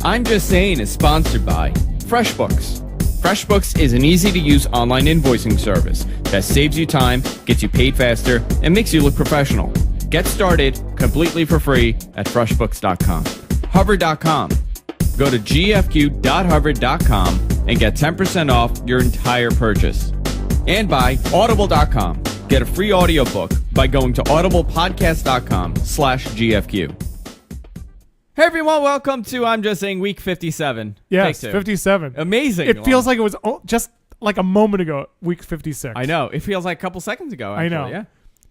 I'm Just Saying is sponsored by FreshBooks. FreshBooks is an easy-to-use online invoicing service that saves you time, gets you paid faster, and makes you look professional. Get started completely for free at FreshBooks.com. Hover.com. Go to gfq.hover.com and get 10% off your entire purchase. And by Audible.com. Get a free audiobook by going to audiblepodcast.com/GFQ. Hey everyone, welcome to I'm Just Saying Week 57. Yes, 57. Amazing. It feels like it was just like a moment ago, week 56. I know. It feels like a couple seconds ago, actually. I know. Yeah.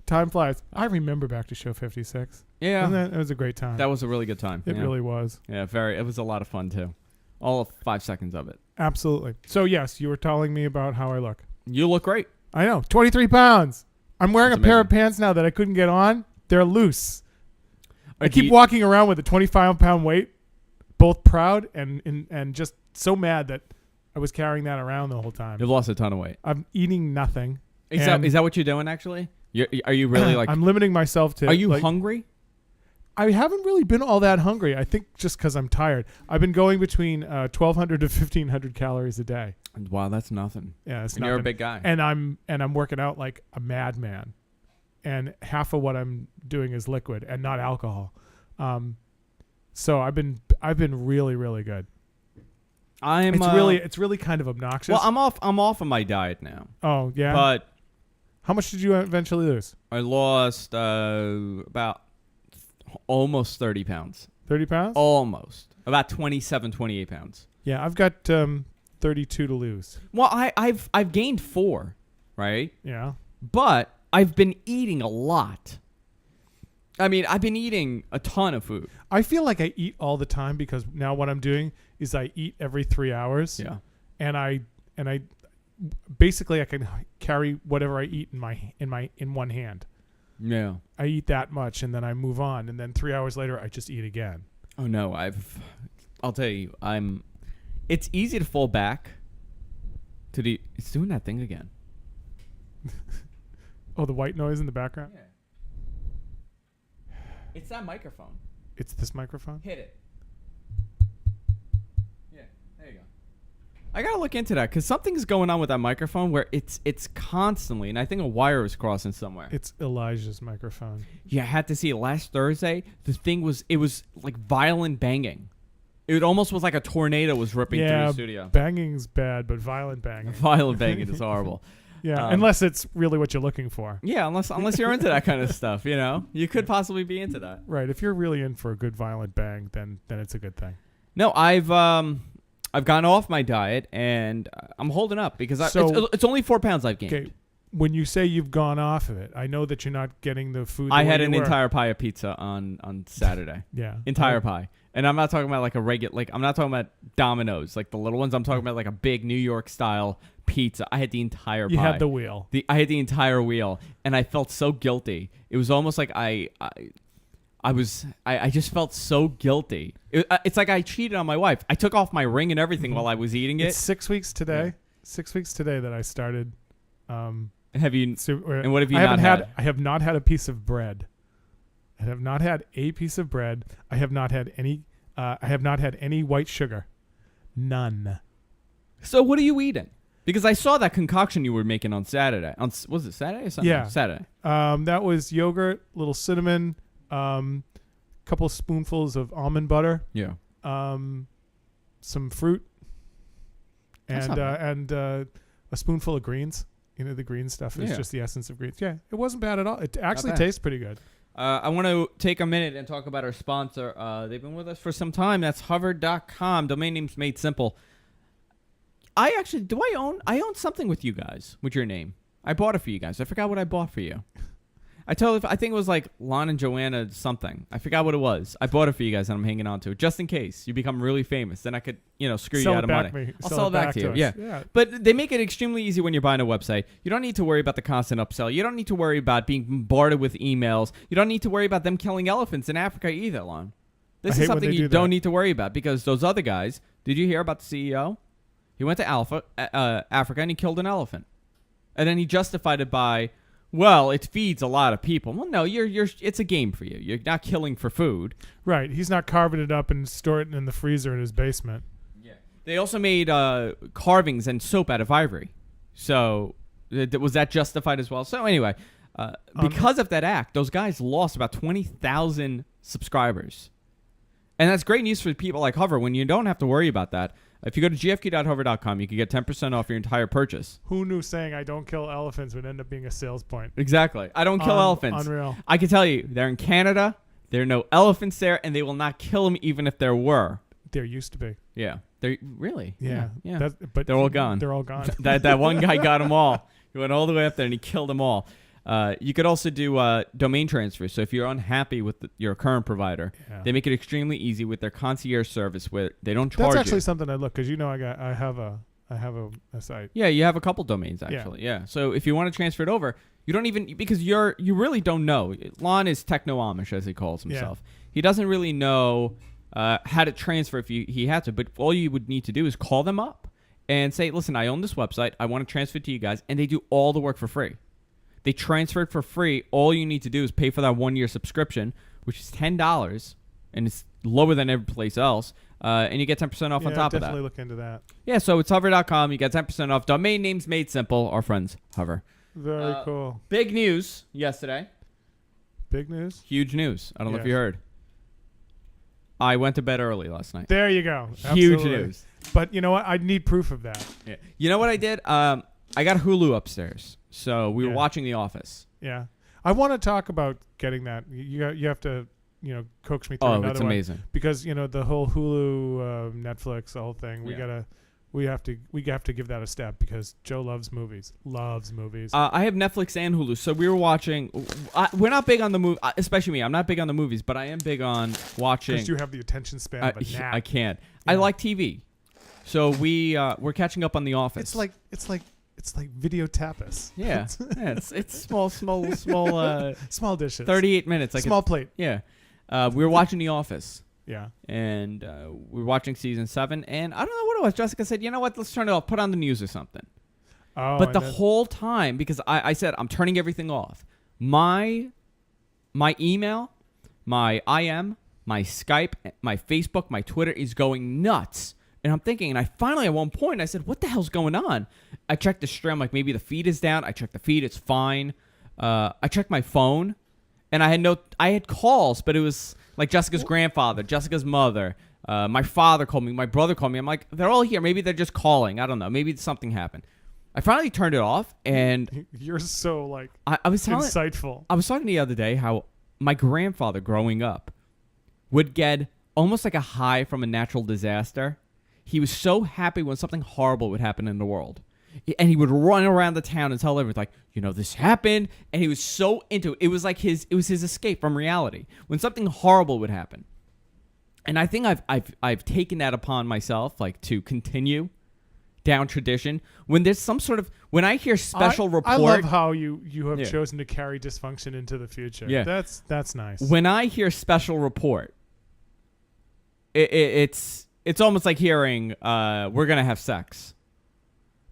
Time flies. I remember back to show 56. Yeah. It was a great time. That was a really good time. It really was. Yeah, it was a lot of fun too. All of 5 seconds of it. Absolutely. So yes, you were telling me about how I look. You look great. I know. 23 pounds. I'm wearing That's a pair of amazing. pants now that I couldn't get on. They're loose. I keep walking around with a 25-pound weight, both proud and just so mad that I was carrying that around the whole time. You've lost a ton of weight. I'm eating nothing. Is that what you're doing, actually? Are you really like... I'm limiting myself to... Are you hungry? I haven't really been all that hungry. I think just because I'm tired. I've been going between 1,200 to 1,500 calories a day. Wow, that's nothing. Yeah, it's and nothing. You're a big guy. And I'm working out like a madman. And half of what I'm doing is liquid and not alcohol. So I've been really, really good. It's really kind of obnoxious. Well, I'm off of my diet now. Oh yeah. But how much did you eventually lose? I lost about almost 30 pounds. 30 pounds? Almost. About 27, 28 pounds. Yeah, I've got 32 to lose. Well, I've gained 4, right? Yeah. But I've been eating a lot. I mean, I've been eating a ton of food. I feel like I eat all the time because now what I'm doing is I eat every 3 hours. Yeah. And I basically I can carry whatever I eat in one hand. Yeah. I eat that much and then I move on and then 3 hours later I just eat again. Oh no, I'll tell you, it's easy to fall back to it's doing that thing again. Oh, the white noise in the background? Yeah. It's that microphone. It's this microphone? Hit it. Yeah, there you go. I gotta look into that because something's going on with that microphone where it's constantly, and I think a wire is crossing somewhere. It's Elijah's microphone. Yeah, I had to see it last Thursday. The thing was like violent banging. It almost was like a tornado was ripping through the studio. Banging's bad, but violent banging. Violent banging is horrible. Yeah, unless it's really what you're looking for. Yeah, unless you're into that kind of stuff, you know, you could possibly be into that. Right. If you're really in for a good violent bang, then it's a good thing. No, I've gone off my diet and I'm holding up because it's only 4 pounds I've gained. Okay. When you say you've gone off of it, I know that you're not getting the food. I had an entire pie of pizza on Saturday. Yeah, entire pie. And I'm not talking about like a regular, I'm not talking about Domino's, like the little ones. I'm talking about like a big New York style pizza. I had the entire pie. You had the wheel. I had the entire wheel, and I felt so guilty. It was almost like I just felt so guilty. It's like I cheated on my wife. I took off my ring and everything while I was eating it. It's 6 weeks today. Yeah. 6 weeks today that I started. Have you? And what have you not had? I have not had a piece of bread. I have not had a piece of bread. I have not had any. I have not had any white sugar. None. So what are you eating? Because I saw that concoction you were making on Saturday. Was it Saturday or Sunday? Yeah, Saturday. That was yogurt, little cinnamon, couple spoonfuls of almond butter. Yeah. Some fruit, and a spoonful of greens. You know, the green stuff is just the essence of greens. Yeah, it wasn't bad at all. It actually tastes pretty good. I want to take a minute and talk about our sponsor. They've been with us for some time. That's hover.com. Domain name's made simple. I own something with you guys, with your name. I bought it for you guys. I forgot what I bought for you. I think it was like Lon and Joanna something. I forgot what it was. I bought it for you guys and I'm hanging on to it just in case you become really famous. Then I could, screw you out of money. I'll sell it back to you. Yeah. But they make it extremely easy when you're buying a website. You don't need to worry about the constant upsell. You don't need to worry about being bombarded with emails. You don't need to worry about them killing elephants in Africa either, Lon. This is something you don't need to worry about because those other guys, did you hear about the CEO? He went to Africa and he killed an elephant. And then he justified it by, well, it feeds a lot of people. Well, no, it's a game for you. You're not killing for food. Right. He's not carving it up and storing it in the freezer in his basement. Yeah. They also made carvings and soap out of ivory. So was that justified as well? So anyway, because of that act, those guys lost about 20,000 subscribers. And that's great news for people like Hover when you don't have to worry about that. If you go to gfq.hover.com, you can get 10% off your entire purchase. Who knew saying I don't kill elephants would end up being a sales point? Exactly. I don't kill elephants. Unreal. I can tell you, they're in Canada. There are no elephants there, and they will not kill them even if there were. There used to be. Yeah. They're really? Yeah. But they're all gone. They're all gone. that one guy got them all. He went all the way up there, and he killed them all. You could also do domain transfers. So if you're unhappy with your current provider, they make it extremely easy with their concierge service where they don't charge you. That's actually something I look because I have a site. Yeah, you have a couple domains actually. Yeah. So if you want to transfer it over, you don't even because you really don't know. Lon is techno-Amish as he calls himself. Yeah. He doesn't really know how to transfer if he had to. But all you would need to do is call them up and say, "Listen, I own this website. I want to transfer it to you guys," and they do all the work for free. They transfer it for free. All you need to do is pay for that 1-year subscription, which is $10, and it's lower than every place else. And you get 10% off on top of that. Definitely look into that. Yeah, so it's hover.com. You get 10% off. Domain names made simple. Our friends, Hover. Very cool. Big news yesterday. Big news? Huge news. I don't know if you heard. I went to bed early last night. There you go. Huge news. But you know what? I need proof of that. Yeah. You know what I did? I got Hulu upstairs. So we were watching The Office. Yeah. I want to talk about getting that. You have to, coax me through another one. Oh, it's amazing. Because, the whole Hulu, Netflix, the whole thing, we have to give that a step because Joe loves movies. I have Netflix and Hulu. So we were watching. We're not big on the movie, especially me. I'm not big on the movies, but I am big on watching. Because you have the attention span of a gnat. I can't. Yeah. I like TV. So we're catching up on The Office. It's like video tapas. Yeah. It's small small dishes. 38 minutes. Small plate. Yeah. We were watching The Office. Yeah. And we were watching season 7. And I don't know what it was. Jessica said, you know what? Let's turn it off. Put on the news or something. Oh, but the whole time, because I said, I'm turning everything off. My email, my IM, my Skype, my Facebook, my Twitter is going nuts. And I'm thinking, and I finally at one point, I said, what the hell's going on? I checked the stream, like maybe the feed is down. I checked the feed, it's fine. I checked my phone, and I had calls, but it was like Jessica's grandfather, Jessica's mother, my father called me, my brother called me. I'm like, they're all here. Maybe they're just calling. I don't know. Maybe something happened. I finally turned it off, and you're so like I was insightful. I was talking the other day how my grandfather growing up would get almost like a high from a natural disaster. He was so happy when something horrible would happen in the world. And he would run around the town and tell everyone, like, this happened. And he was so into it. It was like his escape from reality when something horrible would happen. And I think I've taken that upon myself, like, to continue down tradition. When there's some sort of, when I hear special report. I love how you have chosen to carry dysfunction into the future. Yeah. That's nice. When I hear special report, it's almost like hearing we're gonna have sex.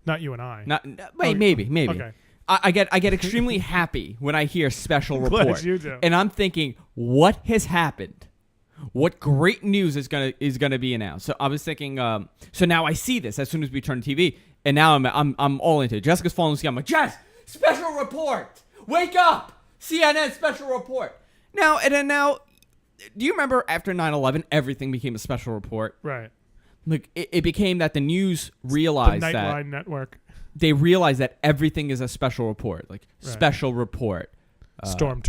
Not you and I. Maybe. Okay. I get extremely happy when I hear special report. Glad you do. And I'm thinking, what has happened? What great news is gonna be announced? So I was thinking. So now I see this as soon as we turn TV, and now I'm all into it. Jessica's falling asleep. I'm like, Jess, special report. Wake up. CNN special report. Now. Do you remember after 9/11, everything became a special report? Right. Like it became that the news realized the that Nightline Network. They realized that everything is a special report, like special report. Storm.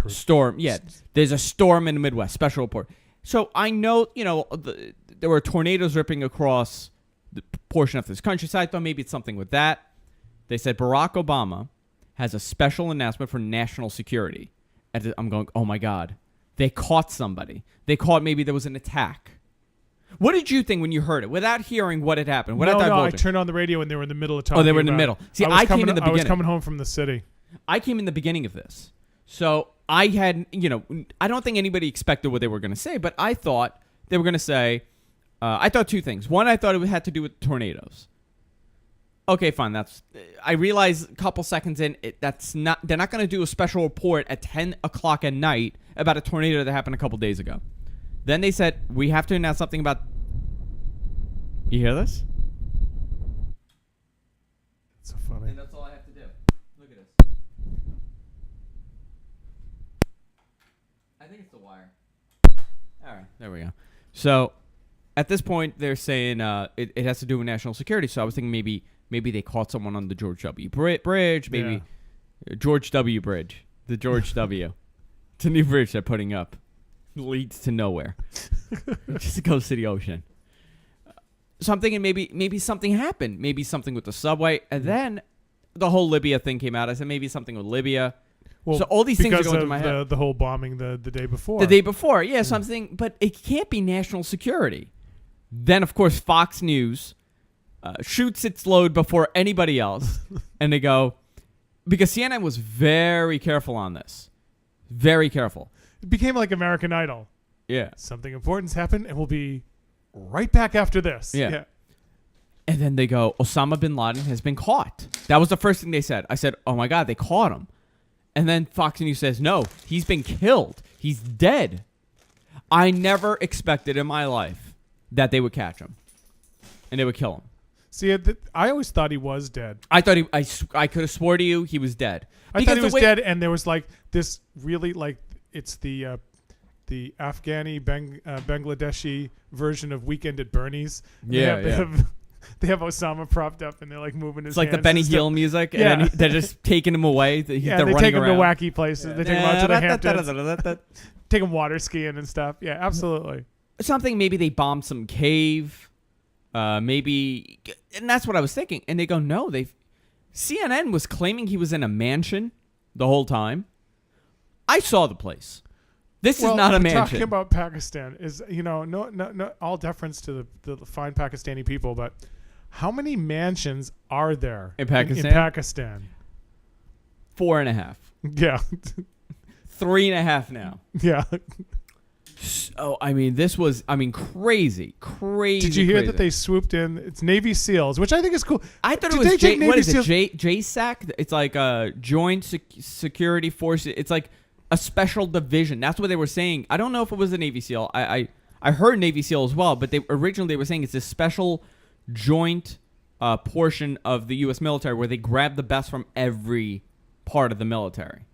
Yeah, there's a storm in the Midwest. Special report. So I know, there were tornadoes ripping across the portion of this countryside. I thought maybe it's something with that. They said Barack Obama has a special announcement for national security. I'm going, oh my God. They caught somebody. Maybe there was an attack. What did you think when you heard it? Without hearing what had happened? No, I turned on the radio and they were in the middle of talking. Oh, they were in the middle. See, I came in the beginning. I was coming home from the city. I came in the beginning of this. So I had, I don't think anybody expected what they were going to say, but I thought they were going to say, I thought two things. One, I thought it had to do with tornadoes. Okay, fine. I realize a couple seconds in, they're not going to do a special report at 10 o'clock at night about a tornado that happened a couple days ago. Then they said, we have to announce something about... You hear this? It's so funny. And that's all I have to do. Look at this. I think it's the wire. All right, there we go. So, at this point, they're saying it has to do with national security. So I was thinking maybe they caught someone on the George W. Bridge, maybe George W. Bridge, the George W. It's a new bridge they're putting up. Leads to nowhere. Just goes to the ocean. So I'm thinking maybe something happened. Maybe something with the subway. And then the whole Libya thing came out. I said maybe something with Libya. Well, so all these things are going through my head. The whole bombing the day before. The day before, yeah. So I'm thinking, but it can't be national security. Then, of course, Fox News shoots its load before anybody else. And they go, because CNN was very careful on this. Very careful. It became like American Idol. Yeah. Something important's happened, and we'll be right back after this. Yeah. And then they go, Osama Bin Laden has been caught. That was the first thing they said. I said, oh, my God, they caught him. And then Fox News says, no, he's been killed. He's dead. I never expected in my life that they would catch him. And they would kill him. See, I always thought he was dead. I thought I could have swore to you he was dead. I thought he was dead, and there was like this really like it's the Afghani Bangladeshi version of Weekend at Bernie's. They have Osama propped up, and they're like moving his hands. It's like the Benny Hill music, and then they're just taking him away. They're they take him around to wacky places. Yeah. They take him out to the Hamptons. Take him water skiing and stuff. Yeah, absolutely. Something, maybe they bombed some cave. Maybe, and that's what I was thinking. And they go, no, CNN was claiming he was in a mansion the whole time. I saw the place. This is not a mansion. Talking about Pakistan is, no, all deference to the fine Pakistani people, but how many mansions are there in Pakistan? In Pakistan? 4.5. Yeah. 3.5 now. Yeah. So, this was, crazy. Did you hear that they swooped in? It's Navy SEALs, which I think is cool. I thought it was JSAC? It's like a Joint Security Force. It's like a special division. That's what they were saying. I don't know if it was a Navy SEAL. I heard Navy SEAL as well, but originally they were saying it's a special joint portion of the U.S. military where they grab the best from every part of the military.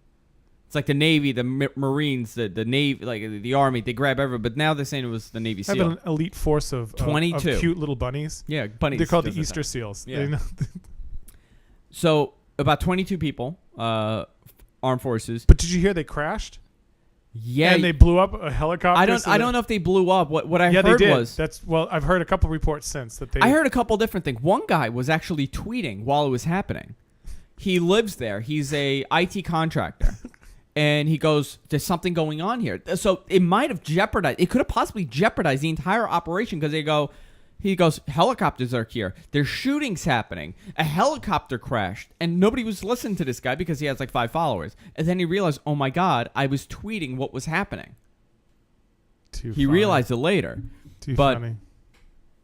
It's like the Navy, the Marines, the Navy, like the Army. They grab everyone, but now they're saying it was the Navy SEAL. I have an elite force of 22 of cute little bunnies. Yeah, bunnies. They're called the Easter SEALs. Yeah. So about 22 people, armed forces. But did you hear they crashed? Yeah, and they blew up a helicopter. I don't know if they blew up. What I heard they did. was I've heard a couple reports since that they. I heard a couple different things. One guy was actually tweeting while it was happening. He lives there. He's a IT contractor. And he goes, there's something going on here. So it might have jeopardized. It could have possibly jeopardized the entire operation because he goes, helicopters are here. There's shootings happening. A helicopter crashed. And nobody was listening to this guy because he has like 5 followers. And then he realized, oh my God, I was tweeting what was happening. He realized it later. Too funny.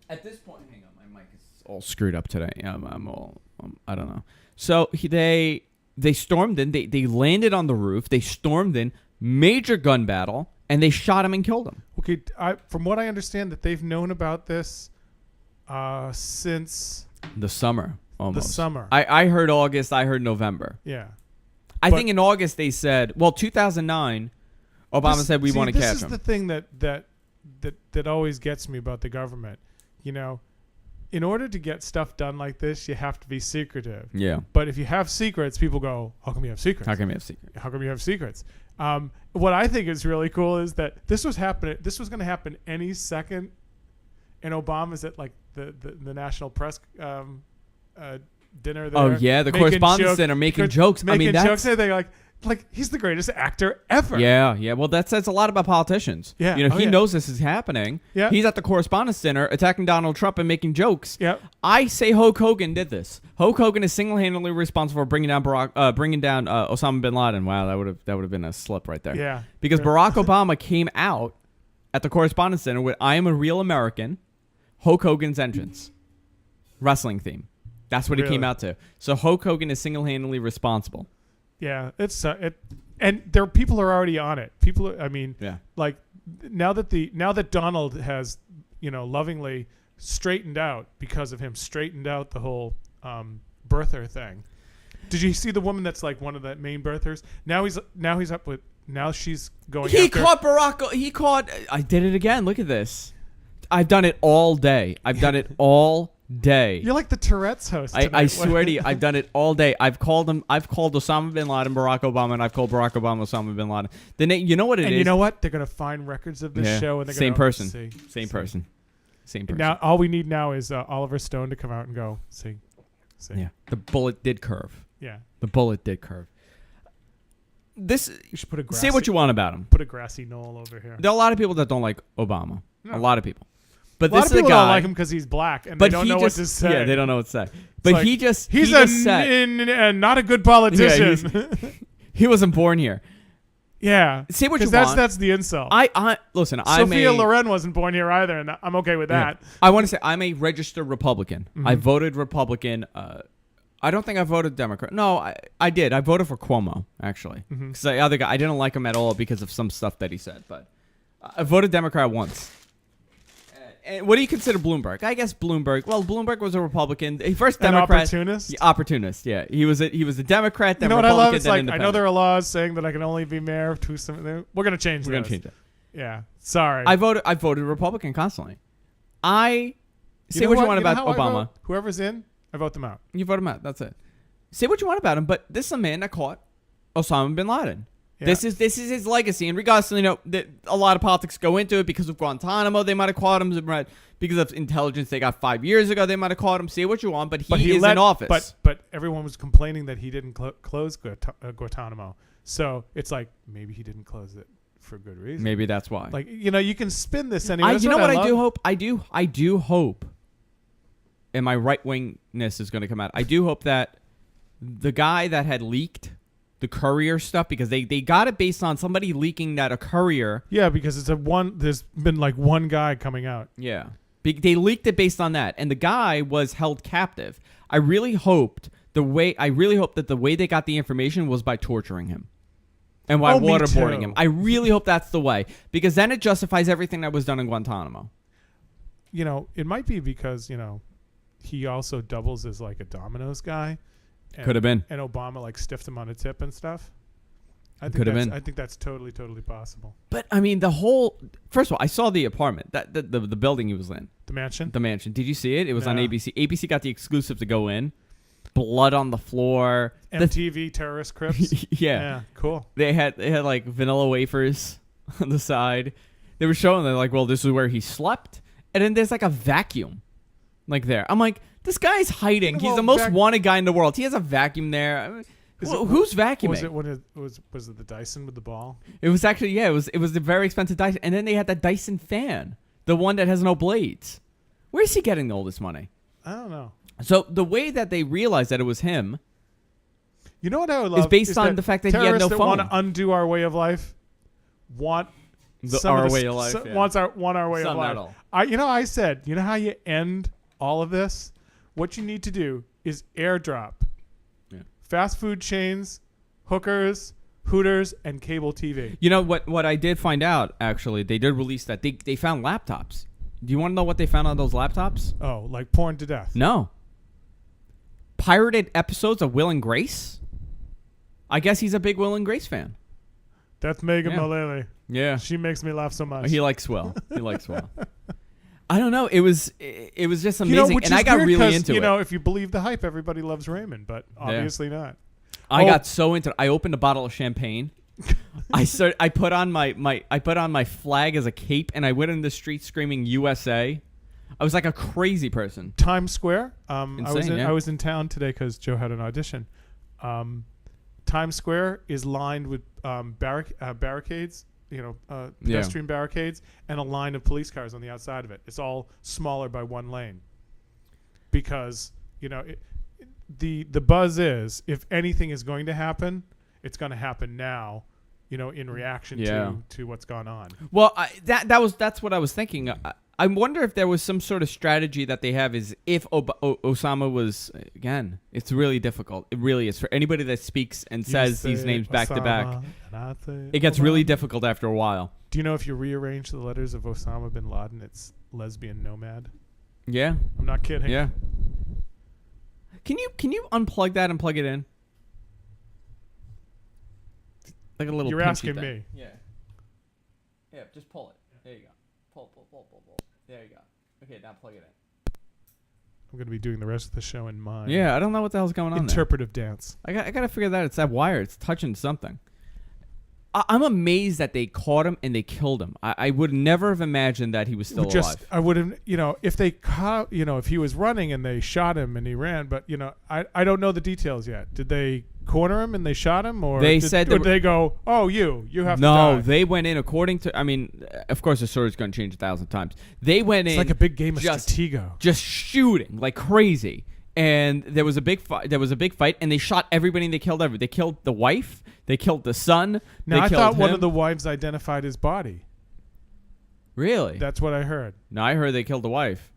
At this point, hang on, my mic is all screwed up today. I don't know. So They stormed in. They landed on the roof. They stormed in. Major gun battle. And they shot him and killed him. Okay, from what I understand, that they've known about this since... the summer, almost. The summer. I heard August. I heard November. Yeah. I think in August they said... Well, 2009, Obama said we want to catch him. This is the thing that always gets me about the government. In order to get stuff done like this, you have to be secretive. Yeah. But if you have secrets, people go, how come you have secrets? How come you have secrets? How come you have secrets? What I think is really cool is that this was going to happen any second, and Obama's at like the national press dinner there. Oh yeah, the Correspondence Center making jokes. Making jokes. They're like he's the greatest actor ever. Yeah. Well, that says a lot about politicians. Yeah. He knows this is happening. Yeah. He's at the Correspondence Center attacking Donald Trump and making jokes. Yeah. I say Hulk Hogan did this. Hulk Hogan is single-handedly responsible for bringing down Osama bin Laden. Wow, that would have been a slip right there. Yeah. Because Barack Obama came out at the Correspondence Center with "I Am a Real American," Hulk Hogan's entrance, wrestling theme. That's what it came out to. So Hulk Hogan is single-handedly responsible. Yeah, it's and people are already on it. Like now that Donald has, lovingly straightened out because of him, straightened out the whole birther thing. Did you see the woman that's like one of the main birthers? Now she's going. He caught Barack. I did it again. Look at this. I've done it all day. You're like the Tourette's host. I swear to you, I've done it all day. I've called Osama Bin Laden Barack Obama, and I've called Barack Obama Osama Bin Laden. You know what it is? And you know what? They're gonna find records of this show, and they're same gonna person. Same person. Now all we need now is Oliver Stone to come out and go see. Yeah, the bullet did curve. Yeah, the bullet did curve. You should put say what you want about him. Put a grassy knoll over here. There are a lot of people that don't like Obama. No. A lot of people. But a lot this of is people a guy, don't like him because he's black and they don't know what to say. Yeah, they don't know what to say. But like, he's not a good politician. Yeah, he wasn't born here. Yeah, say what you want. That's the insult. Listen. Sophia Loren wasn't born here either, and I'm okay with that. Yeah. I want to say I'm a registered Republican. Mm-hmm. I voted Republican. I don't think I voted Democrat. No, I did. I voted for Cuomo actually, because the other guy I didn't like him at all because of some stuff that he said. But I voted Democrat once. And what do you consider Bloomberg? I guess Bloomberg. Well, Bloomberg was a Republican. First Democrat. An opportunist? Yeah, opportunist, yeah. He was a Democrat, then you know Republican, what I love? It's then like, independent. I know there are laws saying that I can only be mayor to some. We're going to change We're going to change that. Yeah. Sorry. I voted Republican constantly. Say what you want about Obama. Whoever's in, I vote them out. You vote him out. That's it. Say what you want about him, but this is a man that caught Osama Bin Laden. Yeah. This is his legacy. And regardless, that a lot of politics go into it because of Guantanamo. They might have caught him. Because of intelligence they got 5 years ago, they might have caught him. Say what you want, but he is in office. But everyone was complaining that he didn't close Guantanamo. So it's like maybe he didn't close it for good reason. Maybe that's why. Like you can spin this anyway. You know what I do hope? I do hope, and my right wingness is going to come out. I do hope that the guy that had leaked the courier stuff, because they got it based on somebody leaking that a courier. Yeah, because there's been like one guy coming out. Yeah. They leaked it based on that, and the guy was held captive. I really hope that the way they got the information was by torturing him and by waterboarding him. I really hope that's the way, because then it justifies everything that was done in Guantanamo. It might be because he also doubles as like a Domino's guy. Could have been. And Obama like stiffed him on a tip and stuff. Could have been. I think that's totally possible. But I mean, first of all, I saw the apartment, the building he was in. The mansion? The mansion. Did you see it? It was on ABC. ABC got the exclusive to go in. Blood on the floor. MTV terrorist Crips. Yeah, cool. They had like vanilla wafers on the side. They were showing them like, well, this is where he slept, and then there's like a vacuum, like there. I'm like, this guy's hiding. He's the most wanted guy in the world. He has a vacuum there. I mean, who's vacuuming? Was it the Dyson with the ball? It was actually, it was a very expensive Dyson, and then they had that Dyson fan, the one that has no blades. Where is he getting all this money? I don't know. So the way that they realized that it was him, you know what I would love, is based on the fact that he had no phone. Terrorists that want to undo our way of life want our way of life. Want our way of life. I said, you know how you end all of this? What you need to do is airdrop fast food chains, hookers, Hooters, and cable TV. You know what I did find out, actually, they did release that. They found laptops. Do you want to know what they found on those laptops? Oh, like porn to death. No. Pirated episodes of Will and Grace? I guess he's a big Will and Grace fan. That's Megan Mullally. Yeah. She makes me laugh so much. He likes Will. I don't know. It was just amazing, and I got really into it. If you believe the hype, everybody loves Raymond, but obviously not. I got so into it. I opened a bottle of champagne. I put on my flag as a cape, and I went in the street screaming USA. I was like a crazy person. Times Square. Insane, I was in town today because Joe had an audition. Times Square is lined with barricades. Pedestrian barricades and a line of police cars on the outside of it. It's all smaller by one lane because the buzz is, if anything is going to happen, it's going to happen now, in reaction to what's gone on. Well, that's what I was thinking. I wonder if there was some sort of strategy that they have is if Osama was, again, it's really difficult. It really is. For anybody that speaks and says these names back to back, it gets really difficult after a while. Do you know if you rearrange the letters of Osama Bin Laden, it's lesbian nomad? Yeah. I'm not kidding. Yeah. Can you unplug that and plug it in? Like a little You're asking thing. me. Yeah. Yeah, just pull it. There you go. Pull. There you go. Okay, now plug it in. I'm going to be doing the rest of the show in mind. Yeah, I don't know what the hell's going on Interpretive dance. I got to figure that out. It's that wire. It's touching something. I'm amazed that they caught him and they killed him. I would never have imagined that he was still alive. I would have, if they caught, if he was running and they shot him and he ran, but, I don't know the details yet. Did they corner him and they shot him, or they did they go, oh, you have to die? No, they they went in according to, of course the story's going to change 1,000 times. They went in. It's like a big game of Stratego. Just shooting like crazy. And there was a big fight, and they shot everybody and they killed everybody. They killed the wife. They killed the son. Now, I thought one of the wives identified his body. Really? That's what I heard. No, I heard they killed the wife.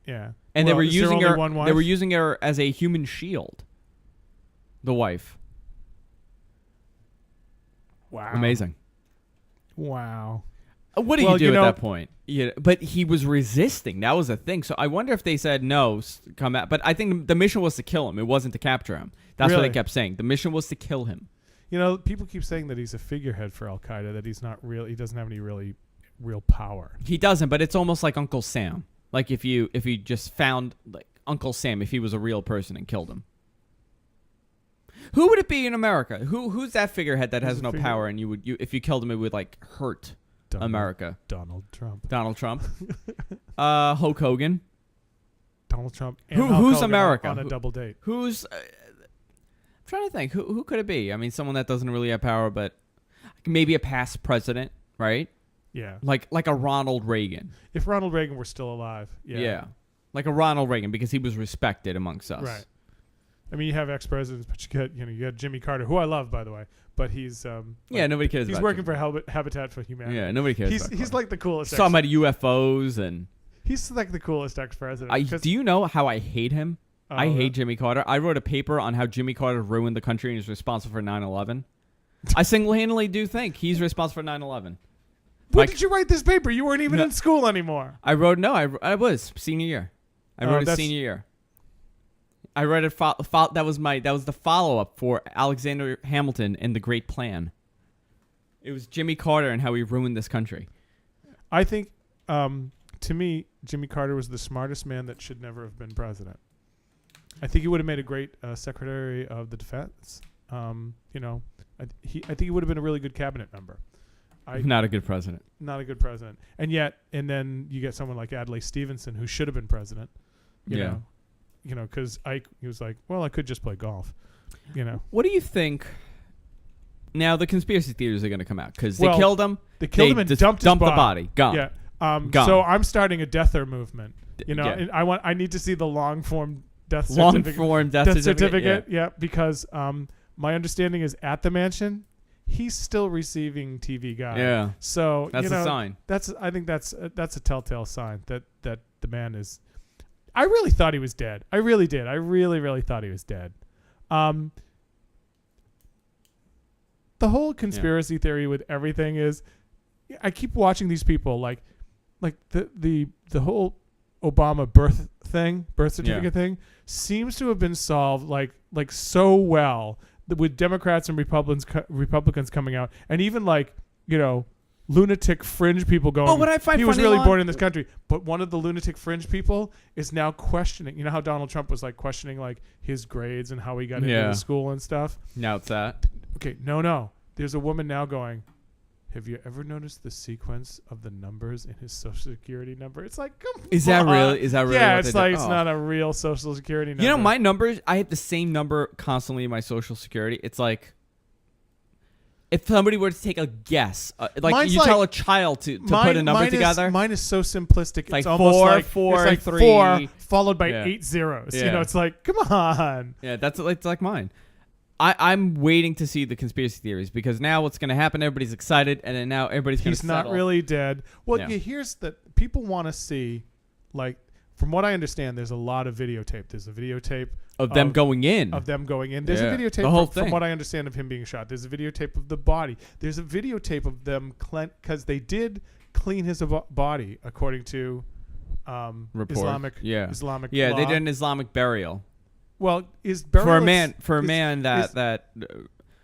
Yeah. And they were using her. They were using her as a human shield. The wife. Wow. Amazing. Wow. What do you do at that point? Yeah, but he was resisting. That was a thing. So I wonder if they said no, come out. But I think the mission was to kill him. It wasn't to capture him. That's what they kept saying. The mission was to kill him. People keep saying that he's a figurehead for Al Qaeda. That he's not real. He doesn't have any really real power. He doesn't. But it's almost like Uncle Sam. Like if you just found like Uncle Sam, if he was a real person and killed him. Who would it be in America? Who's that figurehead that has no power, and if you killed him, it would like hurt America? Donald Trump. Hulk Hogan. Donald Trump. And Who's America on a double date? Who's? I'm trying to think. Who could it be? Someone that doesn't really have power, but maybe a past president, right? Yeah. Like a Ronald Reagan. If Ronald Reagan were still alive. Yeah. Yeah. Like a Ronald Reagan, because he was respected amongst us. Right. You have ex-presidents, but you got Jimmy Carter, who I love, by the way, but he's nobody cares. He's working for Habitat for Humanity. Yeah, nobody cares. He's like the coolest. Talking about UFOs and. He's like the coolest ex-president. Do you know how I hate him? I hate Jimmy Carter. I wrote a paper on how Jimmy Carter ruined the country and is responsible for 9/11. I single-handedly do think he's responsible for 9/11. When did you write this paper? You weren't even in school anymore. I was senior year. I wrote it senior year. I read it. That was the follow-up for Alexander Hamilton and the Great Plan. It was Jimmy Carter and how he ruined this country. I think, to me, Jimmy Carter was the smartest man that should never have been president. I think he would have made a great Secretary of the Defense. I think he would have been a really good cabinet member. Not a good president. Not a good president. And then you get someone like Adlai Stevenson, who should have been president. You know, because he was like, well, I could just play golf. What do you think? Now the conspiracy theories are going to come out because they killed him. They killed him and dumped the body. Gone. Yeah. Gone. So I'm starting a deather movement. And I need to see the long form death certificate. Yeah, because my understanding is at the mansion, he's still receiving TV guide. Yeah. So that's a sign. I think that's a telltale sign that the man is. I really thought he was dead. I really did. I really, really thought he was dead. The whole conspiracy theory with everything is, I keep watching these people like the whole Obama birth certificate thing seems to have been solved like so well with Democrats and Republicans coming out, and even lunatic fringe people going, what I find he was really born in this country. But one of the lunatic fringe people is now questioning, how Donald Trump was questioning his grades and how he got into the school and stuff. Now it's that. Okay, no. There's a woman now going, have you ever noticed the sequence of the numbers in his social security number? It's like, come on. Is that really? Yeah, it's like it's not a real social security number. My numbers, I have the same number constantly in my social security. It's like, if somebody were to take a guess, tell a child to put a number together. Mine is so simplistic. It's almost four, it's 3 followed by 8 zeros. Yeah. It's like, come on. Yeah, it's like mine. I'm waiting to see the conspiracy theories because now what's going to happen? Everybody's excited, and then now everybody's going to settle. He's not really dead. Well, No. here's the people want to see, like, from what I understand, there's a lot of videotape. There's a videotape of them going in. There's a Yeah. videotape The whole from thing. what I understand of him being shot. There's a videotape of the body. There's a videotape of them because they did clean his body according to Report. Islamic Yeah. law. They did an Islamic burial. Well, is burial for a man that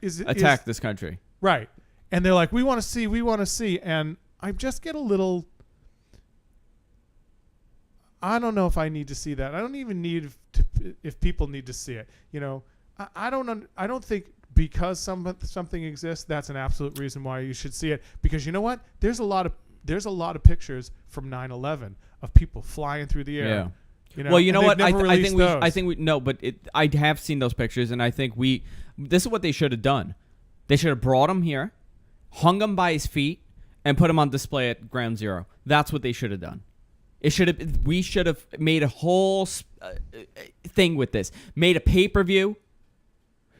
attacked this country. Right. And they're like, we want to see. And I just get a little, I don't know if I need to see that. I don't even need to, if people need to see it. You know, I don't think because something exists, that's an absolute reason why you should see it. Because you know what? There's a lot of pictures from 9/11 of people flying through the air. Yeah. You know, well, you know what? I have seen those pictures, and I think this is what they should have done. They should have brought him here, hung him by his feet, and put him on display at Ground Zero. That's what they should have done. We should have made a whole thing with this. Made a pay-per-view,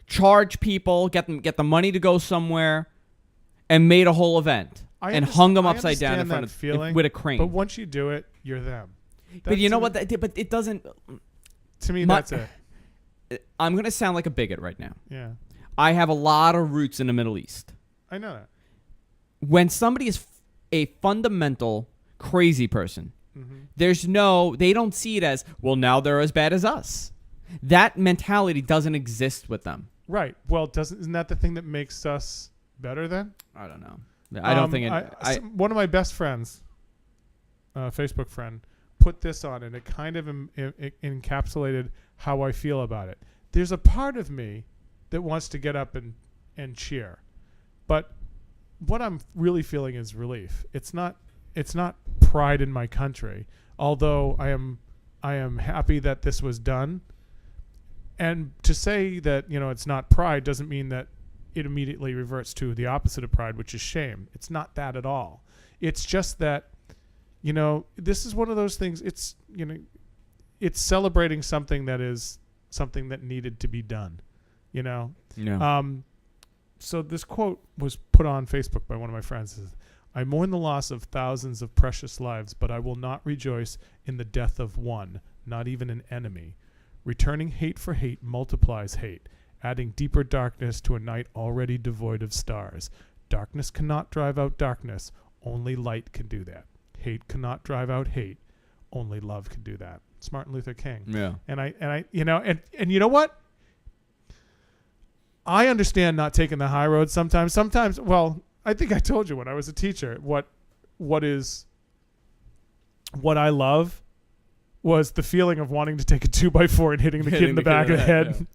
charge people, get the money to go somewhere, and made a whole event and hung them upside down in front of feeling, with a crane. But once you do it, you're them. But you know what? But it doesn't. To me, that's it. I'm gonna sound like a bigot right now. Yeah. I have a lot of roots in the Middle East. I know that. When somebody is a fundamental crazy person, they don't see it as, well, now they're as bad as us. That mentality doesn't exist with them. Right. Well, isn't that the thing that makes us better then? I don't know. I don't think one of my best friends, Facebook friend, put this on, and it kind of encapsulated how I feel about it. There's a part of me that wants to get up and cheer, but what I'm really feeling is relief. It's not pride in my country, although I am happy that this was done. And to say that, it's not pride doesn't mean that it immediately reverts to the opposite of pride, which is shame. It's not that at all. It's just that, this is one of those things. It's celebrating something that needed to be done, Yeah. So this quote was put on Facebook by one of my friends. It says, I mourn the loss of thousands of precious lives, but I will not rejoice in the death of one, not even an enemy. Returning hate for hate multiplies hate, adding deeper darkness to a night already devoid of stars. Darkness cannot drive out darkness. Only light can do that. Hate cannot drive out hate. Only love can do that. It's Martin Luther King. Yeah. And you know what? I understand not taking the high road sometimes. Well, I think I told you when I was a teacher, what I love was the feeling of wanting to take a 2x4 and hitting the kid in the back of the head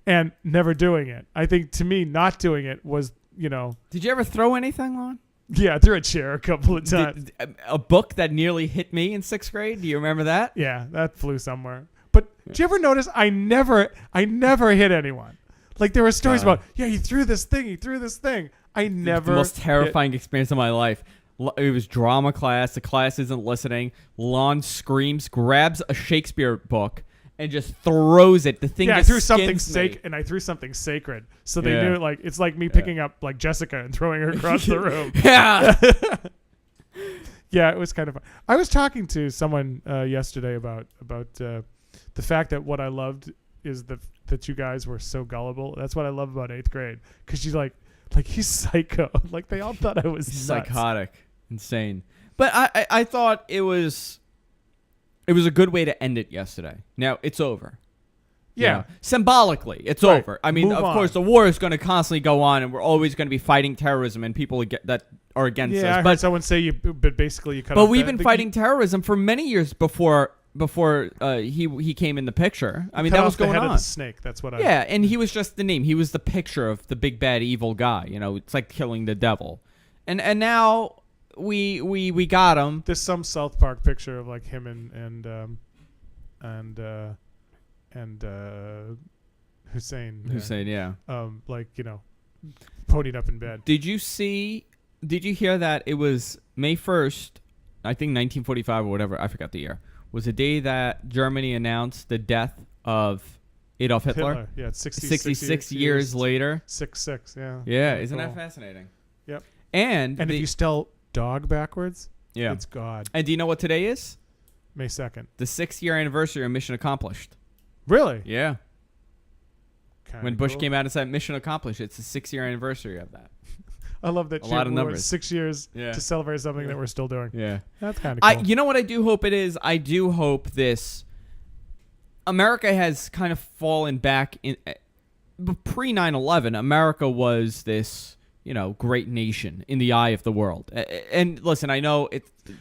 and never doing it. I think to me, not doing it was, Did you ever throw anything, Lon? Yeah, I threw a chair a couple of times. A book that nearly hit me in 6th grade. Do you remember that? Yeah, that flew somewhere. But did you ever notice I never hit anyone? Like there were stories about, he threw this thing. I never. The most terrifying experience of my life. It was drama class. The class isn't listening. Lon screams, grabs a Shakespeare book, and just throws it. The thing. Yeah, just I threw something sacred, and I threw something sacred. So they knew, like, it's like me picking up like Jessica and throwing her across the room. Yeah. Yeah, it was kind of fun. I was talking to someone yesterday about the fact that what I loved is that you guys were so gullible. That's what I love about 8th grade, because she's like he's psycho. Like they all thought I was nuts. Psychotic, insane. But I thought it was a good way to end it yesterday. Now it's over. Yeah. Symbolically, it's right. over. I mean, Move of on. course, the war is going to constantly go on, and we're always going to be fighting terrorism and people that are against us. Yeah, I heard someone say but basically you cut off. But we've been fighting terrorism for many years before he came in the picture. I mean, that was going the head on. Of the snake. That's what I. Yeah, and he was just the name. He was the picture of the big bad evil guy. It's like killing the devil, and now we got him. There's some South Park picture of like him and Hussein. Hussein, yeah. Ponied up in bed. Did you hear that it was May 1st, I think 1945 or whatever, I forgot the year, was the day that Germany announced the death of Adolf Hitler. Yeah, it's 66 years later. 6-6, yeah. Yeah, isn't that fascinating? Yep. And if you spell dog backwards, yeah, it's God. And do you know what today is? May 2nd. The 6th-year anniversary of Mission Accomplished. Really? Yeah. Kinda when Bush cool. came out and said Mission Accomplished, it's the 6th-year anniversary of that. I love that. A lot of numbers. 6 years to celebrate something that we're still doing. Yeah. That's kind of cool. You know what I do hope it is? I do hope this... America has kind of fallen back in... Pre 9/11, America was this, great nation in the eye of the world. And listen, I know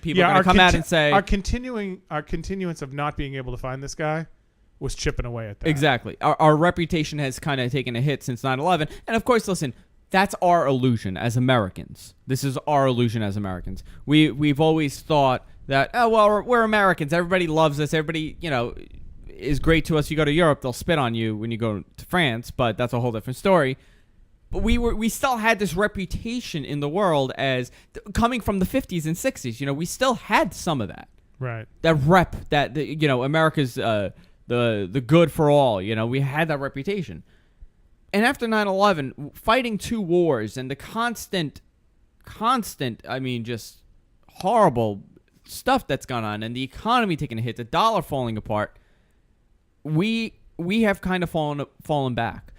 people are going to come out and say our continuance of not being able to find this guy was chipping away at that. Exactly. Our reputation has kind of taken a hit since 9/11, and of course, listen, that's our illusion as Americans. This is our illusion as Americans. We've always thought that we're Americans. Everybody loves us. Everybody is great to us. You go to Europe, they'll spit on you when you go to France, but that's a whole different story. But we still had this reputation in the world as coming from the 50s and 60s. We still had some of that. Right. That rep that America's the good for all. We had that reputation. And after 9/11, fighting 2 wars and the constant, just horrible stuff that's gone on, and the economy taking a hit, the dollar falling apart, we have kind of fallen back.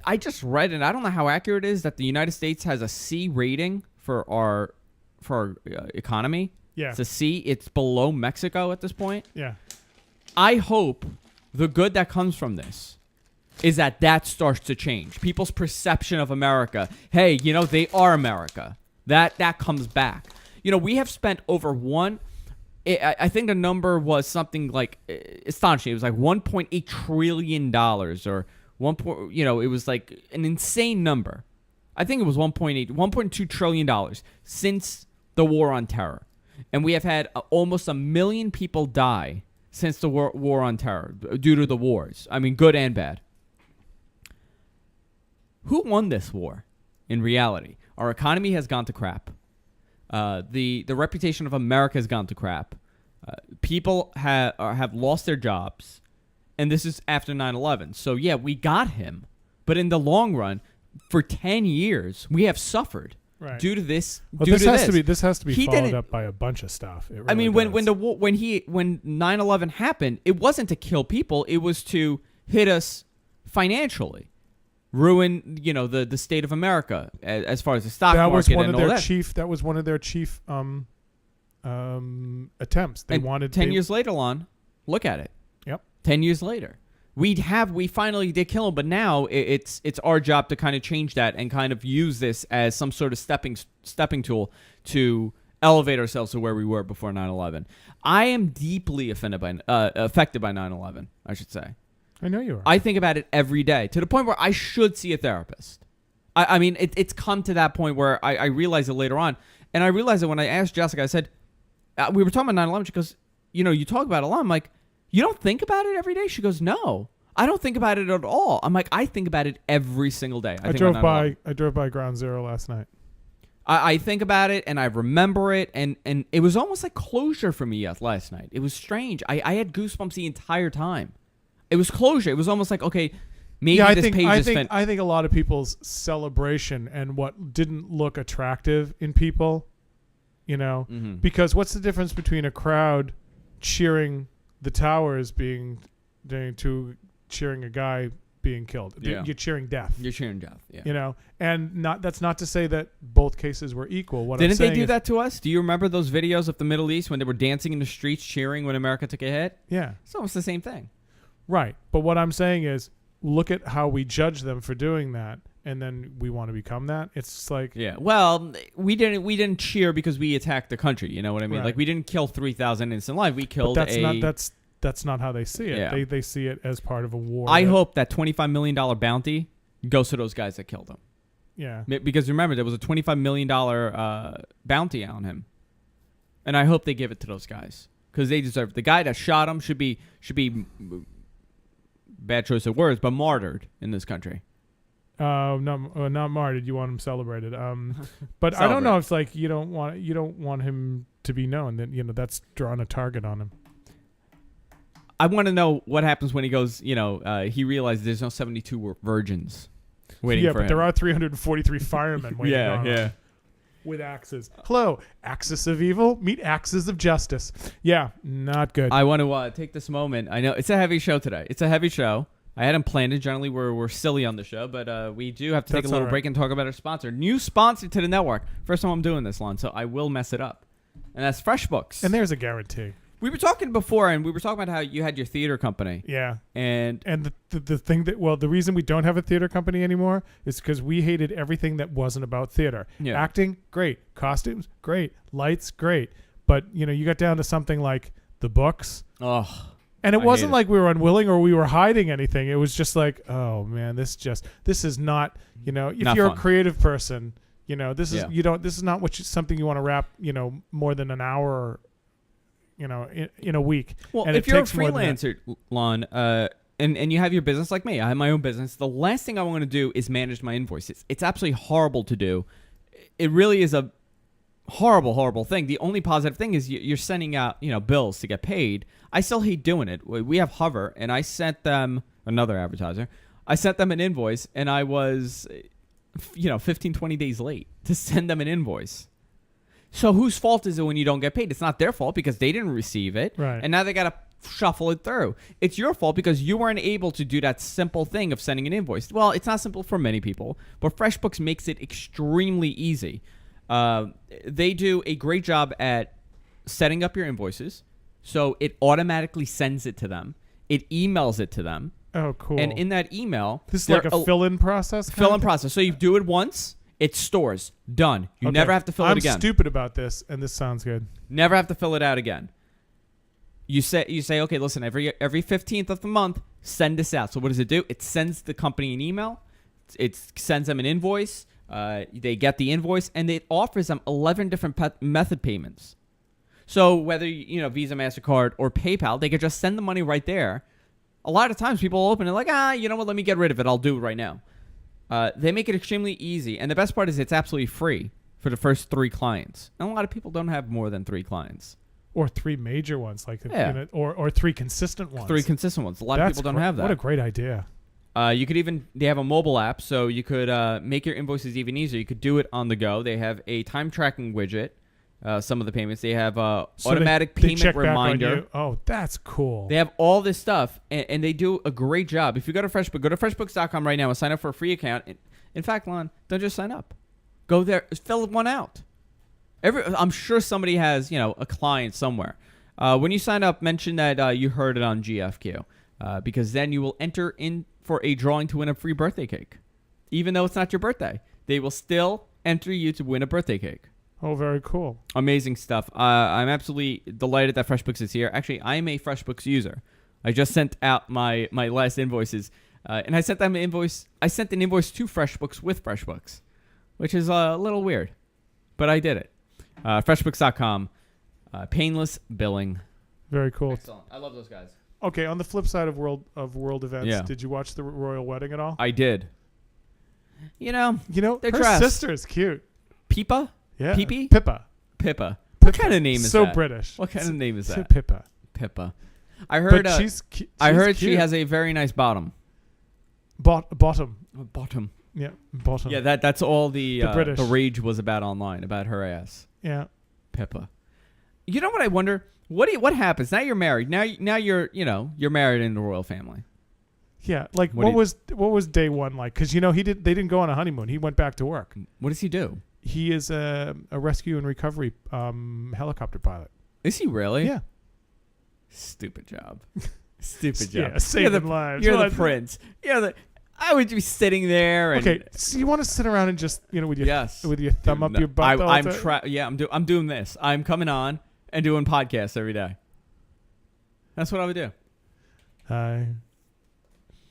I just read, and I don't know how accurate it is, that the United States has a C rating for our economy. Yeah. It's a C. It's below Mexico at this point. Yeah. I hope the good that comes from this is that starts to change. People's perception of America. Hey, they are America. That comes back. We have spent over I think the number was something like astonishing. It was like $1.8 trillion or it was like an insane number. I think it was $1.2 trillion since the war on terror. And we have had almost 1 million people die since the war on terror due to the wars. I mean, good and bad. Who won this war in reality? Our economy has gone to crap. The reputation of America has gone to crap. People have lost their jobs, and this is after 9/11. So yeah, we got him, but in the long run, for 10 years, we have suffered due to this. Well, this has to be followed up by a bunch of stuff. It really I mean, does. when 9/11 happened, it wasn't to kill people; it was to hit us financially. Ruin, the state of America as far as the stock market and all that. That was one of their chief attempts. They wanted 10 years later, Lon, look at it. Yep. 10 years later, we finally did kill him, but now it's our job to kind of change that and kind of use this as some sort of stepping tool to elevate ourselves to where we were before 9/11. I am deeply affected by 9/11. I should say. I know you are. I think about it every day to the point where I should see a therapist. I mean, it's come to that point where I realize it later on. And I realized it when I asked Jessica. I said, we were talking about 9/11. She goes, you talk about it a lot. I'm like, you don't think about it every day? She goes, no, I don't think about it at all. I'm like, I think about it every single day. I drove by Ground Zero last night. I think about it and I remember it. And it was almost like closure for me last night. It was strange. I had goosebumps the entire time. It was closure. It was almost like, okay, maybe I this think a lot of people's celebration and what didn't look attractive in people, because what's the difference between a crowd cheering the towers to cheering a guy being killed? Yeah. You're cheering death. You're cheering death. Yeah. And that's not to say that both cases were equal. Didn't they do that to us? Do you remember those videos of the Middle East when they were dancing in the streets cheering when America took a hit? Yeah. It's almost the same thing. Right. But what I'm saying is, look at how we judge them for doing that, and then we want to become that. It's like, yeah. Well, we didn't cheer because we attacked the country. You know what I mean? Right. Like we didn't kill 3,000 innocent lives. We killed that's not how they see it. Yeah. They see it as part of a war. I hope that $25 million bounty goes to those guys that killed him. Yeah. Because remember, there was a $25 million bounty on him, and I hope they give it to those guys because they deserve it. The guy that shot him should be. Bad choice of words, but martyred in this country. Not martyred. You want him celebrated. But I don't know if like you don't want him to be known that that's drawing a target on him. I want to know what happens when he goes, he realizes there's no 72 virgins waiting for him. Yeah, but there are 343 firemen waiting on him. Yeah. With axes. Hello, axis of evil, meet axis of justice. Yeah, not good. I want to take this moment. I know it's a heavy show today. It's a heavy show. I hadn't planned it. Generally, we're silly on the show, but we do have to take a little break and talk about our sponsor. New sponsor to the network. First time I'm doing this, Lon, so I will mess it up. And that's FreshBooks. And there's a guarantee. We were talking before, and we were talking about how you had your theater company. Yeah. And the thing the reason we don't have a theater company anymore is because we hated everything that wasn't about theater. Yeah. Acting, great. Costumes, great. Lights, great. But, you got down to something like the books. Oh. And it wasn't like we were unwilling or we were hiding anything. It was just like, oh, man, this is not, if not you're fun. a creative person, this is, this is not something you want to wrap, more than an hour or, in a week. Well, and if you're a freelancer, Lon, and you have your business like me, I have my own business, the last thing I want to do is manage my invoices. It's absolutely horrible to do. It really is a horrible, horrible thing. The only positive thing is you're sending out, bills to get paid. I still hate doing it. We have Hover, and I sent them, another advertiser, I sent them an invoice, and I was, 15, 20 days late to send them an invoice. So whose fault is it when you don't get paid? It's not their fault because they didn't receive it. Right. And now they got to shuffle it through. It's your fault because you weren't able to do that simple thing of sending an invoice. Well, it's not simple for many people, but FreshBooks makes it extremely easy. They do a great job at setting up your invoices. So it automatically sends it to them. It emails it to them. Oh, cool. And in that email... This is like a fill-in process? Fill-in process. So you do it once, it stores. Done. You never have to fill it again. I'm stupid about this, and this sounds good. Never have to fill it out again. You say, okay, listen, every 15th of the month, send this out. So what does it do? It sends the company an email. It sends them an invoice. They get the invoice, and it offers them 11 different method payments. So whether, Visa, MasterCard, or PayPal, they could just send the money right there. A lot of times people open it like, you know what, let me get rid of it. I'll do it right now. They make it extremely easy. And the best part is it's absolutely free for the first 3 clients. And a lot of people don't have more than 3 clients. Or 3 major ones, or 3 consistent ones. 3 consistent ones. A lot of people don't have that. What a great idea. They have a mobile app, so you could make your invoices even easier. You could do it on the go. They have a time tracking widget. Some of the payments. They have automatic payment reminder. Oh, that's cool. They have all this stuff, and they do a great job. If you go to FreshBooks, go to freshbooks.com right now and sign up for a free account. In fact, Lon, don't just sign up. Go there, fill one out. I'm sure somebody has, a client somewhere. When you sign up, mention that you heard it on GFQ, because then you will enter in for a drawing to win a free birthday cake. Even though it's not your birthday, they will still enter you to win a birthday cake. Oh, very cool. Amazing stuff. I'm absolutely delighted that FreshBooks is here. Actually, I am a FreshBooks user. I just sent out my last invoices, and I sent them an invoice. I sent an invoice to FreshBooks with FreshBooks, which is a little weird, but I did it. FreshBooks.com, painless billing. Very cool. Excellent. I love those guys. Okay, on the flip side of world events, did you watch the royal wedding at all? I did. They're her dressed. sister's cute. Pippa? Yeah. Pippi? Pippa. What kind of name is that? So British. What kind of name is that? Pippa. I heard. But she's I heard cute. she has a very nice bottom. Bottom. Bottom. Yeah, bottom. Yeah, that's all the British. the rage was about online about her ass. Yeah. Pippa. You know what I wonder? What happens now? You're married. Now you're you're married in the royal family. Yeah, like what was day one like? Because they didn't go on a honeymoon. He went back to work. What does he do? He is a rescue and recovery helicopter pilot. Is he really? Yeah. Stupid job. Stupid job. Yeah, saving lives. You're the prince. I would be sitting there. And okay, so you want to sit around and just with your thumb up your butt? I'm doing this. I'm coming on and doing podcasts every day. That's what I would do.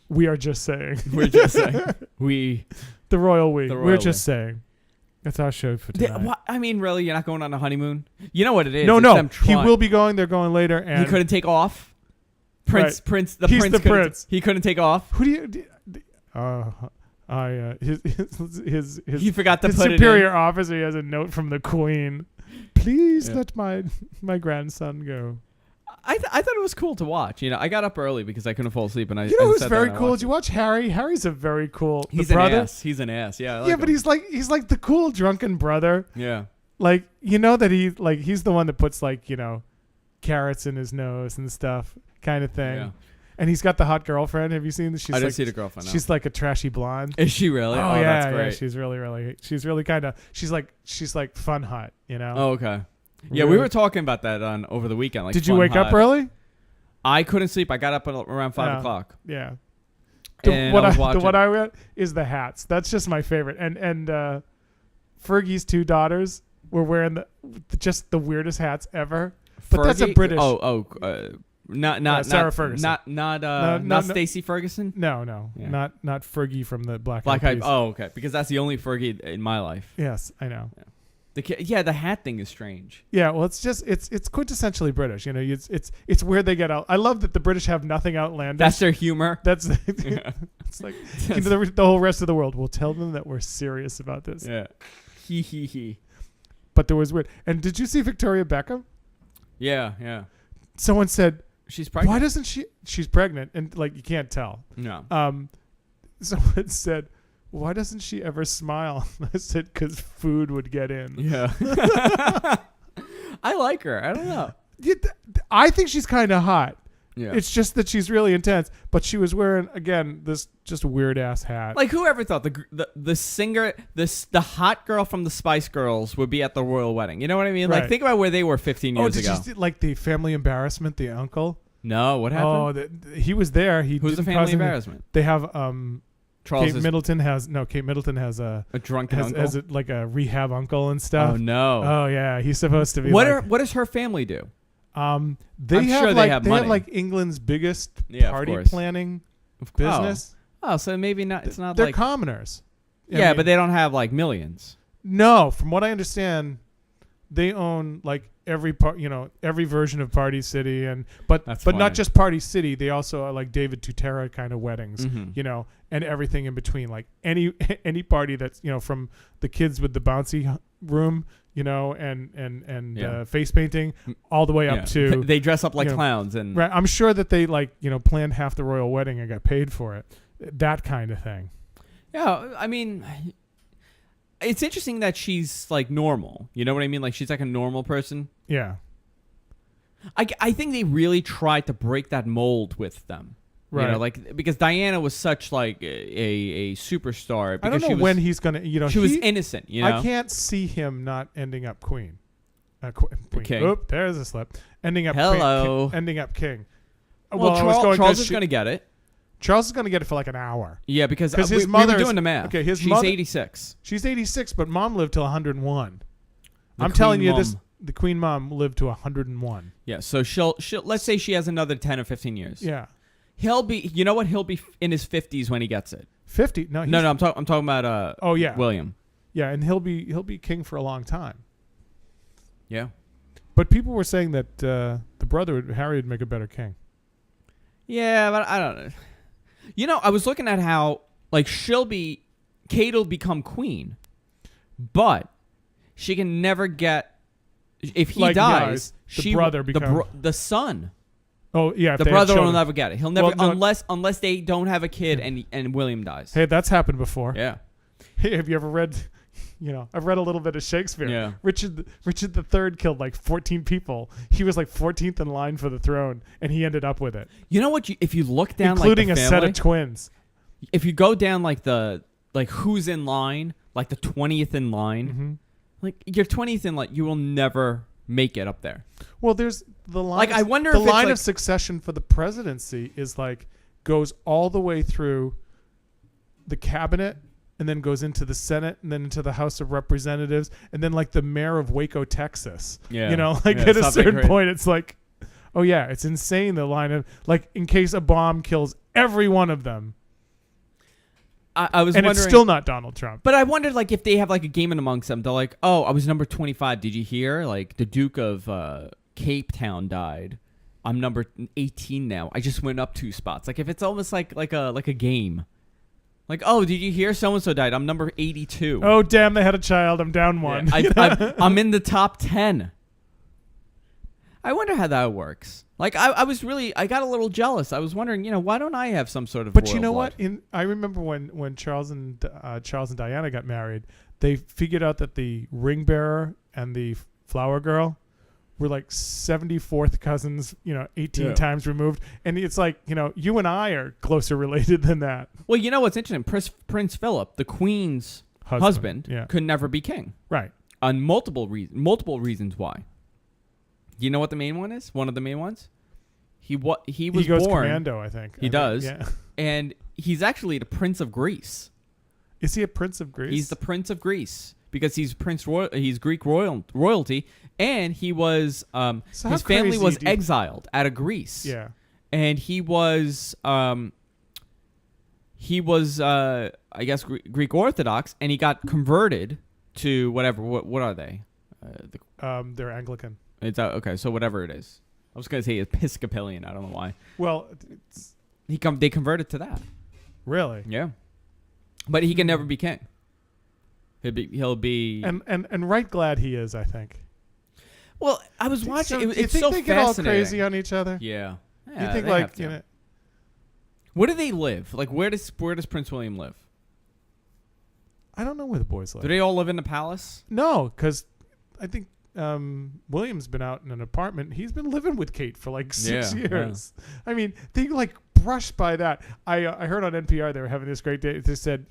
We are just saying. We're just saying. The royal we. We're just saying. That's our show for tonight. I mean, really, you're not going on a honeymoon? You know what it is? No. He will be going. They're going later, and he couldn't take off. Prince. He's the prince. He couldn't take off. Who do you? He forgot to his put it in. superior officer. He has a note from the Queen. Please let my grandson go. I thought it was cool to watch. I got up early because I couldn't fall asleep, and I. Who's very cool? Did you watch Harry? Harry's a very cool. He's the brother. An ass. He's an ass. Yeah. I like but him. he's like the cool drunken brother. Yeah. Like that he's the one that puts carrots in his nose and stuff, kind of thing. Yeah. And he's got the hot girlfriend. Have you seen this? I didn't see the girlfriend. No. She's like a trashy blonde. Is she really? Oh yeah, that's great. Yeah, she's really kind of. She's like fun hot. Oh, okay. Yeah, really? we were talking about that on over the weekend. Like, did you wake up early? I couldn't sleep. I got up at around 5 o'clock. Yeah. What I read is the hats. That's just my favorite. And Fergie's 2 daughters were wearing just the weirdest hats ever. But Fergie? that's a British. Not Sarah Ferguson. Not Stacey Ferguson. No. Yeah. Not Fergie from the Black Eyed Peas. Oh, okay. Because that's the only Fergie in my life. Yes, I know. Yeah. The hat thing is strange. Yeah, well, it's quintessentially British. It's where they get out. I love that the British have nothing outlandish. That's their humor. It's like the whole rest of the world will tell them that we're serious about this. Yeah. He. But there was weird. And did you see Victoria Beckham? Yeah. Someone said she's pregnant. Why doesn't she? She's pregnant, and you can't tell. No. Someone said, why doesn't she ever smile? I said, because food would get in. Yeah. I like her. I don't know. I think she's kind of hot. Yeah. It's just that she's really intense. But she was wearing, again, this just weird ass hat. Like, whoever thought the singer, the hot girl from the Spice Girls would be at the royal wedding? You know what I mean? Right. Like, think about where they were 15 years ago. Did you see, like, the family embarrassment, the uncle? No, what happened? He was there. Who's the family embarrassment? They have Charles Kate Middleton has a drunken uncle, has like a rehab uncle and stuff. Oh no! Oh yeah, he's supposed to be. What does her family do? They have like England's biggest party planning business. Oh, so maybe not. It's not. They're commoners. Yeah, but they don't have like millions. No, from what I understand, they own like every every version of Party City, but not just Party City. They also are like David Tutera kind of weddings, and everything in between. Like any party that's from the kids with the bouncy room, and face painting, all the way up to they dress up like clowns and right. I'm sure that they planned half the royal wedding and got paid for it. That kind of thing. Yeah, I mean. It's interesting that she's like normal. You know what I mean? Like she's like a normal person. Yeah. I think they really tried to break that mold with them. Right. Because Diana was such like a superstar. I don't know when he's gonna. She was innocent. I can't see him not ending up queen. Queen. King. Oop, there's a slip. Ending up. Hello. Ending up king. Well, Charles is gonna get it. Charles is going to get it for like an hour. Yeah, because his mother. We were doing the math. Okay, she's 86. She's 86, but mom lived till 101. I'm telling you this. The queen mom lived to 101. Yeah, so she'll let's say she has another 10 or 15 years. Yeah. He'll be. You know what? He'll be in his 50s when he gets it. 50? No. No. I'm talking about. Oh yeah. William. Yeah, and he'll be king for a long time. Yeah. But people were saying that the brother Harry would make a better king. Yeah, but I don't know. I was looking at how, like, Kate will become queen, but she can never get, if he dies, the son. Oh, yeah. The brother will never get it. He'll never, unless they don't have a kid and William dies. Hey, that's happened before. Yeah. Hey, have you ever read, I've read a little bit of Shakespeare. Yeah. Richard III killed like 14 people. He was like 14th in line for the throne, and he ended up with it. You know what? If you look down, including like the a set of twins. If you go down like who's in line, like the 20th in line, like you're 20th in line, you will never make it up there. Well, there's the line. Like I wonder the if line of succession for the presidency is like goes all the way through the cabinet. And then goes into the Senate, and then into the House of Representatives, and then like the mayor of Waco, Texas. Yeah. At a certain point, it's like, oh yeah, it's insane. The line of like, in case a bomb kills every one of them. I was and wondering, it's still not Donald Trump. But I wondered like if they have like a game in amongst them. They're like, oh, I was number 25. Did you hear? Like the Duke of Cape Town died. I'm number 18 now. I just went up 2 spots. Like if it's almost like a game. Like, oh, did you hear so-and-so died? I'm number 82. Oh, damn, they had a child. I'm down 1. Yeah, I'm in the top 10. I wonder how that works. Like, I got a little jealous. I was wondering, why don't I have some sort of But royal you know blood? what? I remember when Charles and Diana got married, they figured out that the ring bearer and the flower girl were like 74th cousins, 18 times removed. And it's like, you and I are closer related than that. Well, you know what's interesting? Prince Philip, the Queen's husband could never be king. Right. On multiple reasons why. You know what the main one is? One of the main ones? He goes born. Commando, I think. He does. Yeah. And he's actually the Prince of Greece. Is he a Prince of Greece? He's the Prince of Greece because he's he's Greek royalty, and he was his family was exiled out of Greece. Yeah. And he was I guess Greek Orthodox, and he got converted to whatever. What are they? They're Anglican. It's okay. So whatever it is, I was gonna say Episcopalian. I don't know why. Well, they converted to that. Really? Yeah. But he can never be king. He'll be and right glad he is, I think. Well, I was watching. So, It's you think so they get all fascinating. crazy on each other? Yeah. You think like Where do they live? Like where does Prince William live? I don't know where the boys live. Do they all live in the palace? No, because I think William's been out in an apartment. He's been living with Kate for like 6 years. Yeah. I mean, they like brushed by that. I heard on NPR they were having this great day. They said,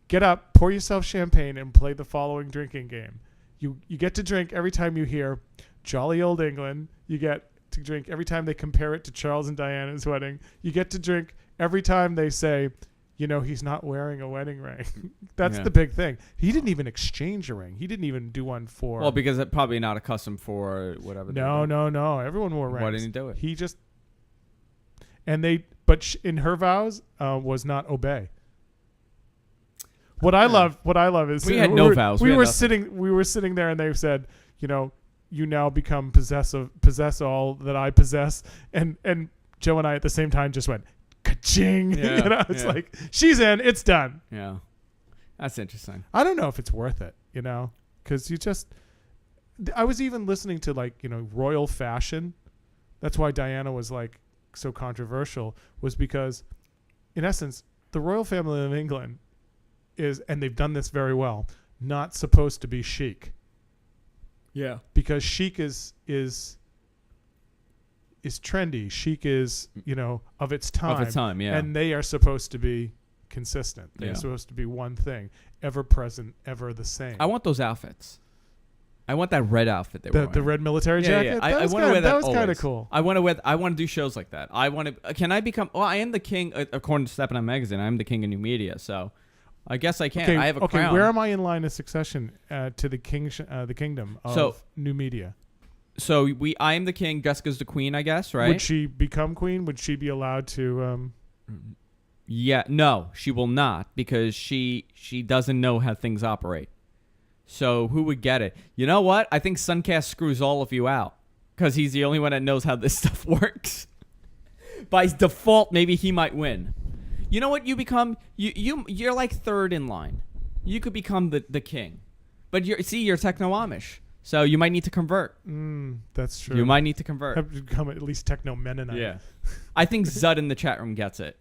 get up, pour yourself champagne, and play the following drinking game. You get to drink every time you hear Jolly Old England. You get to drink every time they compare it to Charles and Diana's wedding. You get to drink every time they say, he's not wearing a wedding ring. That's the big thing. He didn't even exchange a ring. He didn't even do one for... Well, because it's probably not accustomed for whatever. No. Everyone wore rings. Why didn't he do it? He just... But in her vows was not obey. What I love is... We had no vows. We were sitting there and they said, you now possess all that I possess. And Joe and I at the same time just went... Ka-ching. Yeah, it's like she's in, it's done. Yeah, that's interesting. I don't know if it's worth it, because I was even listening to royal fashion. That's why Diana was like so controversial, was because in essence the royal family of England is, and they've done this very well, not supposed to be chic. Yeah, because chic is trendy. Chic is, of its time. Of its time, yeah. And they are supposed to be consistent. They're supposed to be one thing, ever present, ever the same. I want those outfits. I want that red outfit they were wearing. The red military jacket? Yeah. I want to wear that. That was kind of cool. I want to do shows like that. Can I become... Well, I am the king, according to Step On Magazine, I'm the king of new media, so... I guess I can. Okay, I have a crown. Okay, where am I in line of succession to the kingdom of new media? So I am the king. Jessica's the queen, I guess, right? Would she become queen? Would she be allowed to? Yeah, no, she will not, because she doesn't know how things operate. So who would get it? You know what? I think Suncast screws all of you out because he's the only one that knows how this stuff works. By default, maybe he might win. You know what? You become you're like third in line. You could become the king, but you're techno-Amish, so you might need to convert. That's true. You might need to convert. Have to become at least techno-Mennonite. Yeah, I think Zud in the chat room gets it.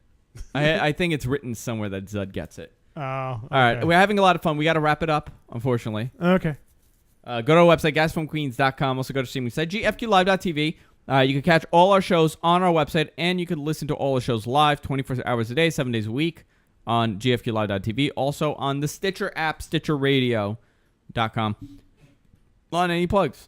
I think it's written somewhere that Zud gets it. Oh, okay. All right. We're having a lot of fun. We got to wrap it up, unfortunately. Okay. Go to our website, gasfromqueens.com. Also go to streaming site, gfqlive.tv. You can catch all our shows on our website, and you can listen to all the shows live 24 hours a day, 7 days a week on gfqlive.tv. Also on the Stitcher app, stitcherradio.com. Lon, any plugs?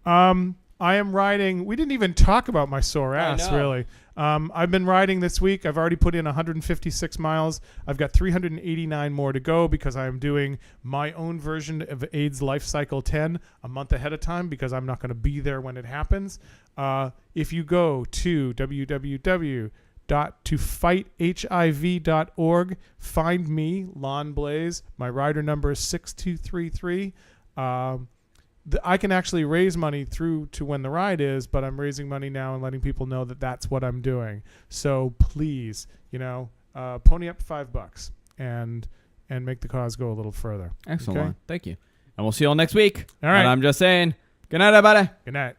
I am riding. We didn't even talk about my sore ass, really. I've been riding this week. I've already put in 156 miles. I've got 389 more to go because I am doing my own version of AIDS Life Cycle 10 a month ahead of time because I'm not going to be there when it happens. If you go to www.tofighthiv.org, find me, Lon Blaze. My rider number is 6233. I can actually raise money through to when the ride is, but I'm raising money now and letting people know that that's what I'm doing. So please, pony up $5 and make the cause go a little further. Excellent. Okay? Thank you. And we'll see you all next week. All right. And I'm just saying, good night, everybody. Good night.